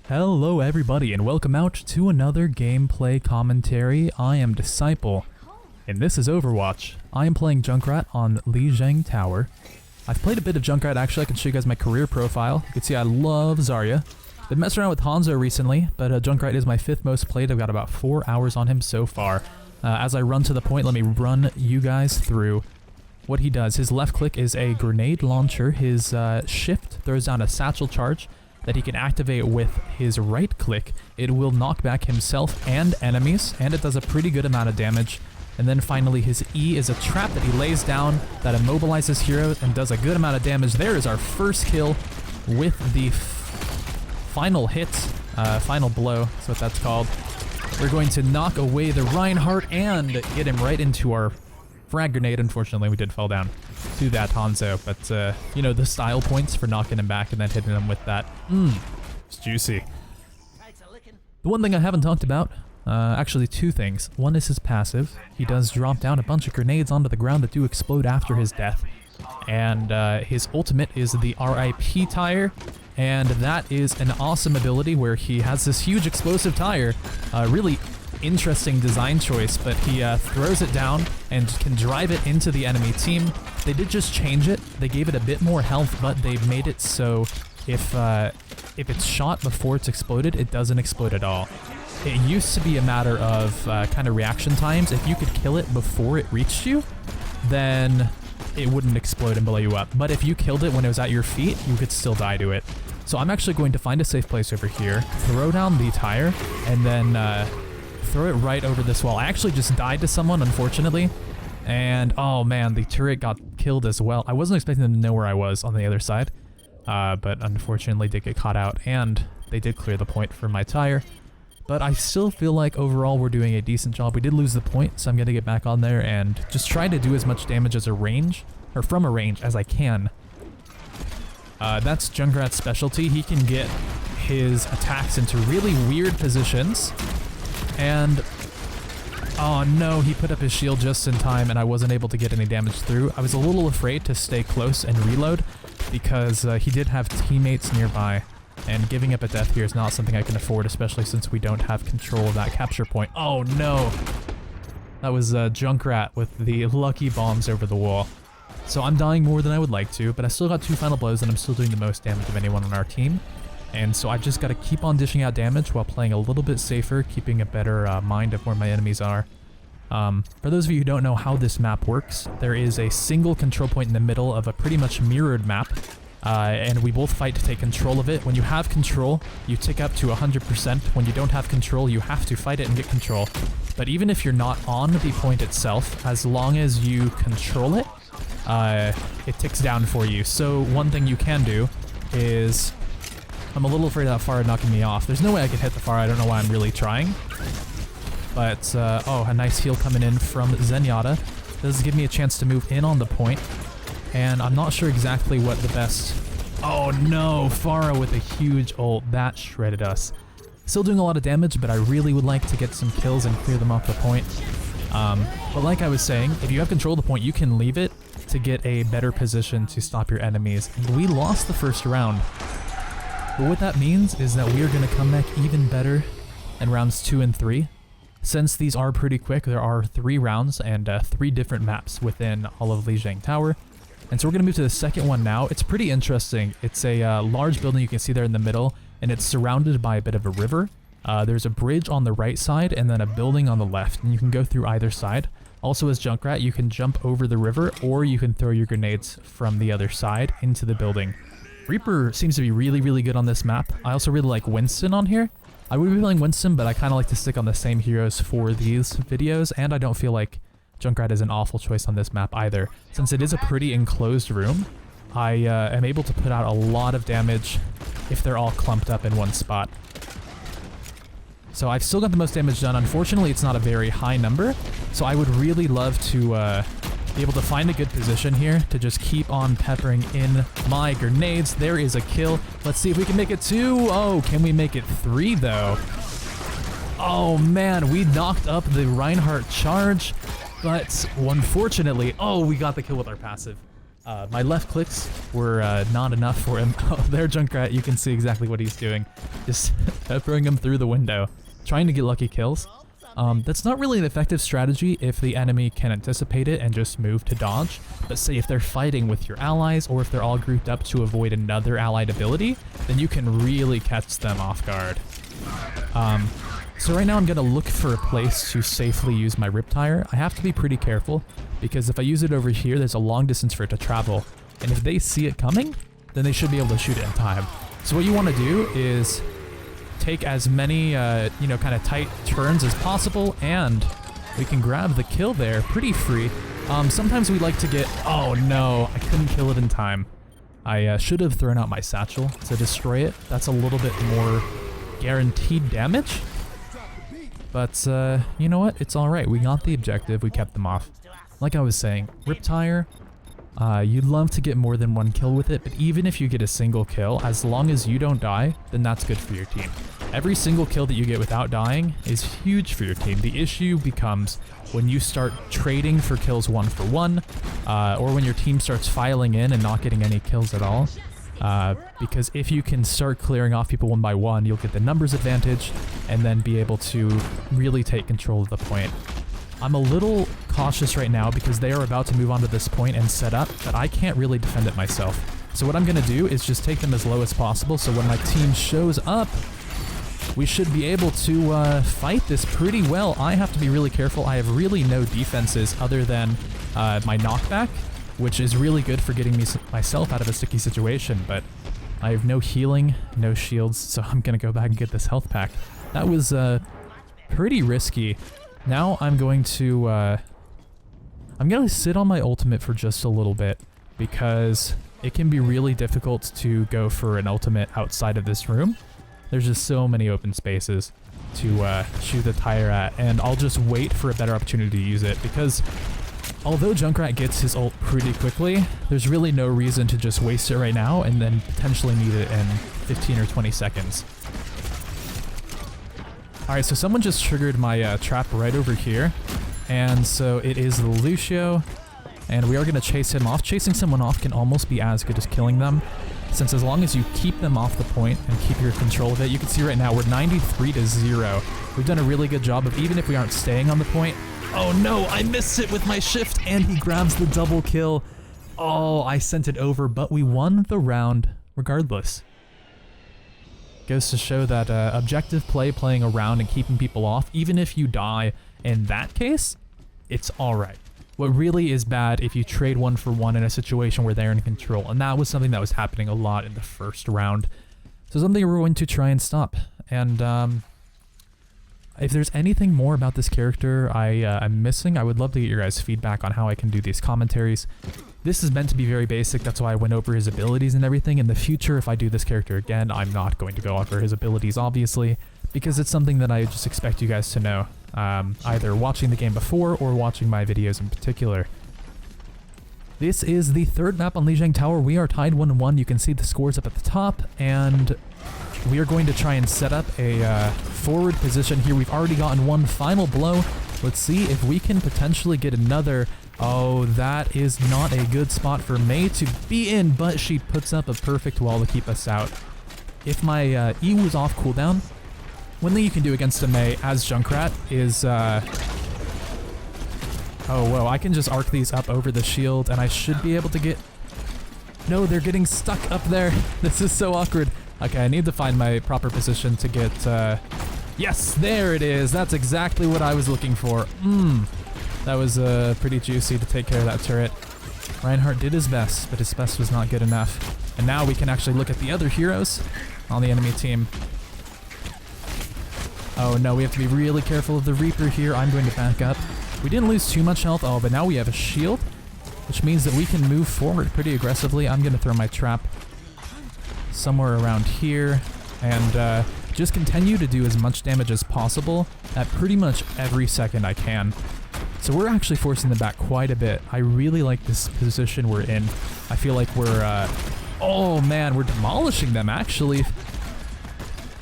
Hello everybody and welcome out to another gameplay commentary. I am Disciple, and this is Overwatch. I am playing JUNKRAT on Lijiang Tower. I've played a bit of JUNKRAT actually. I can show you guys my career profile. You can see I love Zarya. Been messing around with Hanzo recently, but JUNKRAT is my 5th most played. I've got about 4 hours on him so far. As I run to the point, let me run you guys through what he does. His left click is a grenade launcher. His shift throws down a satchel charge that he can activate with his right click. It will knock back himself and enemies, and it does a pretty good amount of damage. And then finally his E is a trap that he lays down that immobilizes heroes and does a good amount of damage. There is our first kill with the final hit, final blow, that's what that's called. We're going to knock away the Reinhardt and get him right into our frag grenade. Unfortunately, we did fall down to that Hanzo, but you know, the style points for knocking him back and then hitting him with that. It's juicy. The one thing I haven't talked about, actually 2 things. One is his passive. He does drop down a bunch of grenades onto the ground that do explode after his death. And his ultimate is the RIP tire, and that is an awesome ability where he has this huge explosive tire, really interesting design choice, but he throws it down and can drive it into the enemy team. They did just change it. They gave it a bit more health, but they've made it so if it's shot before it's exploded, it doesn't explode at all. It used to be a matter of kind of reaction times. If you could kill it before it reached you, then it wouldn't explode and blow you up. But if you killed it when it was at your feet, you could still die to it. So I'm actually going to find a safe place over here, throw down the tire, and then throw it right over this wall. I actually just died to someone, unfortunately, and oh man, the turret got killed as well. I wasn't expecting them to know where I was on the other side, but unfortunately did get caught out, and they did clear the point for my tire. But I still feel like overall we're doing a decent job. We did lose the point, so I'm going to get back on there and just try to do as much damage as from a range as I can. That's JUNKRAT's specialty. He can get his attacks into really weird positions. And oh no, he put up his shield just in time and I wasn't able to get any damage through. I was a little afraid to stay close and reload because he did have teammates nearby, and giving up a death here is not something I can afford, especially since we don't have control of that capture point. Oh no! That was JUNKRAT with the lucky bombs over the wall. So I'm dying more than I would like to, but I still got 2 final blows and I'm still doing the most damage of anyone on our team. And so I've just got to keep on dishing out damage while playing a little bit safer, keeping a better mind of where my enemies are. For those of you who don't know how this map works, there is a single control point in the middle of a pretty much mirrored map, and we both fight to take control of it. When you have control, you tick up to 100%. When you don't have control, you have to fight it and get control. But even if you're not on the point itself, as long as you control it, it ticks down for you. So one thing you can do is... I'm a little afraid of that Pharah knocking me off. There's no way I can hit the Pharah. I don't know why I'm really trying. But, oh, a nice heal coming in from Zenyatta. Does give me a chance to move in on the point. And I'm not sure exactly what the best... Oh no, Pharah with a huge ult. That shredded us. Still doing a lot of damage, but I really would like to get some kills and clear them off the point. But like I was saying, if you have control of the point, you can leave it to get a better position to stop your enemies. And we lost the first round. But what that means is that we are going to come back even better in rounds 2 and 3. Since these are pretty quick, there are 3 rounds and 3 different maps within all of Lijiang Tower. And so we're going to move to the second one now. It's pretty interesting. It's a large building you can see there in the middle, and it's surrounded by a bit of a river. There's a bridge on the right side and then a building on the left, and you can go through either side. Also as JUNKRAT, you can jump over the river, or you can throw your grenades from the other side into the building. Reaper seems to be really, really good on this map. I also really like Winston on here. I would be playing Winston, but I kind of like to stick on the same heroes for these videos, and I don't feel like JUNKRAT is an awful choice on this map either. Since it is a pretty enclosed room, I am able to put out a lot of damage if they're all clumped up in one spot. So I've still got the most damage done. Unfortunately, it's not a very high number, so I would really love to be able to find a good position here to just keep on peppering in my grenades. There is a kill. Let's see if we can make it 2. Oh, can we make it 3 though? Oh man, we knocked up the Reinhardt charge, but unfortunately, oh, we got the kill with our passive. My left clicks were not enough for him. Oh, there, Junkrat, you can see exactly what he's doing. Just peppering him through the window, trying to get lucky kills. That's not really an effective strategy if the enemy can anticipate it and just move to dodge. But say if they're fighting with your allies, or if they're all grouped up to avoid another allied ability, then you can really catch them off guard. So right now I'm gonna look for a place to safely use my Riptire. I have to be pretty careful, because if I use it over here, there's a long distance for it to travel. And if they see it coming, then they should be able to shoot it in time. So what you want to do is take as many, you know, kind of tight turns as possible, and we can grab the kill there pretty free. Sometimes we like to get... Oh no, I couldn't kill it in time. I should have thrown out my satchel to destroy it. That's a little bit more guaranteed damage. But, you know what? It's alright. We got the objective. We kept them off. Like I was saying, Riptire, you'd love to get more than one kill with it, but even if you get a single kill, as long as you don't die, then that's good for your team. Every single kill that you get without dying is huge for your team. The issue becomes when you start trading for kills 1 for 1, or when your team starts filing in and not getting any kills at all. Because if you can start clearing off people 1 by 1, you'll get the numbers advantage and then be able to really take control of the point. I'm a little cautious right now because they are about to move on to this point and set up, but I can't really defend it myself. So what I'm going to do is just take them as low as possible, so when my team shows up, we should be able to fight this pretty well. I have to be really careful. I have really no defenses other than my knockback, which is really good for getting myself out of a sticky situation, but I have no healing, no shields, so I'm going to go back and get this health pack. That was pretty risky. Now I'm going to sit on my ultimate for just a little bit, because it can be really difficult to go for an ultimate outside of this room. There's just so many open spaces to shoot the tire at, and I'll just wait for a better opportunity to use it, because although Junkrat gets his ult pretty quickly, there's really no reason to just waste it right now and then potentially need it in 15 or 20 seconds. Alright, so someone just triggered my trap right over here, and so it is the Lucio, and we are going to chase him off. Chasing someone off can almost be as good as killing them, since as long as you keep them off the point and keep your control of it, you can see right now we're 93-0. We've done a really good job of, even if we aren't staying on the point. Oh no, I missed it with my shift, and he grabs the double kill. Oh, I sent it over, but we won the round regardless. Goes to show that objective play, playing around and keeping people off, even if you die in that case, it's alright. What really is bad if you trade 1 for 1 in a situation where they're in control, and that was something that was happening a lot in the first round. So something we're going to try and stop. And if there's anything more about this character I'm missing, I would love to get your guys' feedback on how I can do these commentaries. This is meant to be very basic, that's why I went over his abilities and everything. In the future, if I do this character again, I'm not going to go over his abilities, obviously, because it's something that I just expect you guys to know, either watching the game before or watching my videos in particular. This is the third map on Lijiang Tower. We are tied 1-1. You can see the scores up at the top, and we are going to try and set up a forward position here. We've already gotten one final blow. Let's see if we can potentially get another. Oh, that is not a good spot for May to be in, but she puts up a perfect wall to keep us out. If my E was off cooldown, one thing you can do against a May as Junkrat is... oh, whoa, I can just arc these up over the shield, and I should be able to get... No, they're getting stuck up there. This is so awkward. Okay, I need to find my proper position to get... Yes, there it is. That's exactly what I was looking for. That was pretty juicy to take care of that turret. Reinhardt did his best, but his best was not good enough. And now we can actually look at the other heroes on the enemy team. Oh no, we have to be really careful of the Reaper here. I'm going to back up. We didn't lose too much health. Oh, but now we have a shield, which means that we can move forward pretty aggressively. I'm going to throw my trap somewhere around here and just continue to do as much damage as possible at pretty much every second I can. So we're actually forcing them back quite a bit. I really like this position we're in. I feel like we're, oh man, we're demolishing them actually.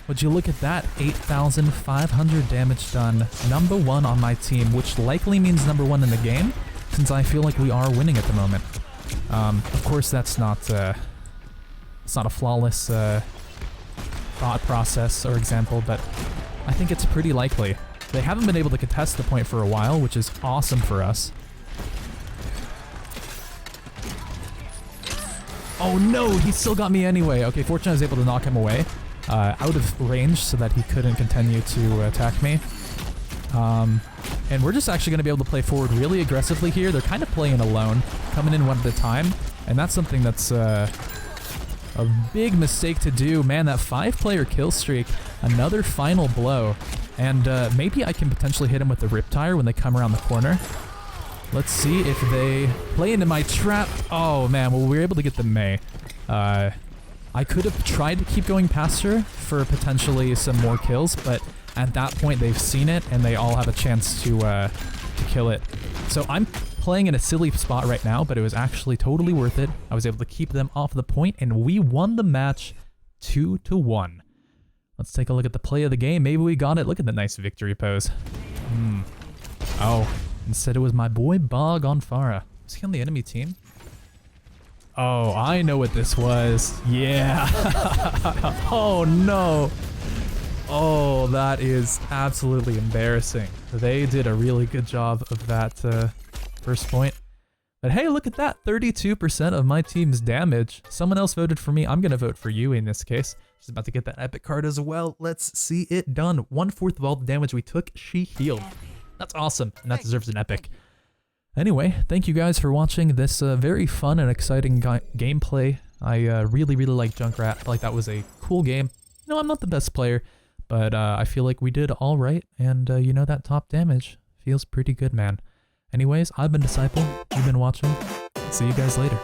Would you look at that? 8,500 damage done. Number 1 on my team, which likely means number 1 in the game, since I feel like we are winning at the moment. Of course, that's not it's not a flawless thought process or example, but I think it's pretty likely. They haven't been able to contest the point for a while, which is awesome for us. Oh no, he still got me anyway. Okay, fortunately I was able to knock him away out of range so that he couldn't continue to attack me. And we're just actually going to be able to play forward really aggressively here. They're kind of playing alone, coming in one at a time, and that's something that's a big mistake to do. Man, that 5-player kill streak, another final blow, and maybe I can potentially hit him with the Riptire when they come around the corner. Let's see if they play into my trap. Oh man, well we were able to get the May. I could have tried to keep going past her for potentially some more kills, but at that point they've seen it and they all have a chance to kill it. So I'm playing in a silly spot right now, but it was actually totally worth it. I was able to keep them off the point and we won the match 2-1. Let's take a look at the play of the game. Maybe we got it. Look at the nice victory pose. Oh, instead it was my boy Bog on Farah. Was he on the enemy team? Oh, I know what this was. Yeah. Oh no. Oh, that is absolutely embarrassing. They did a really good job of that first point. But hey, look at that. 32% of my team's damage. Someone else voted for me. I'm going to vote for you in this case. She's about to get that epic card as well. Let's see it done. 1/4 of all the damage we took, she healed. That's awesome. And that deserves an epic. Anyway, thank you guys for watching this very fun and exciting gameplay. I really, really like Junkrat. I feel like that was a cool game. You know, I'm not the best player, but I feel like we did all right. And you know, that top damage feels pretty good, man. Anyways, I've been Disciple. You've been watching. See you guys later.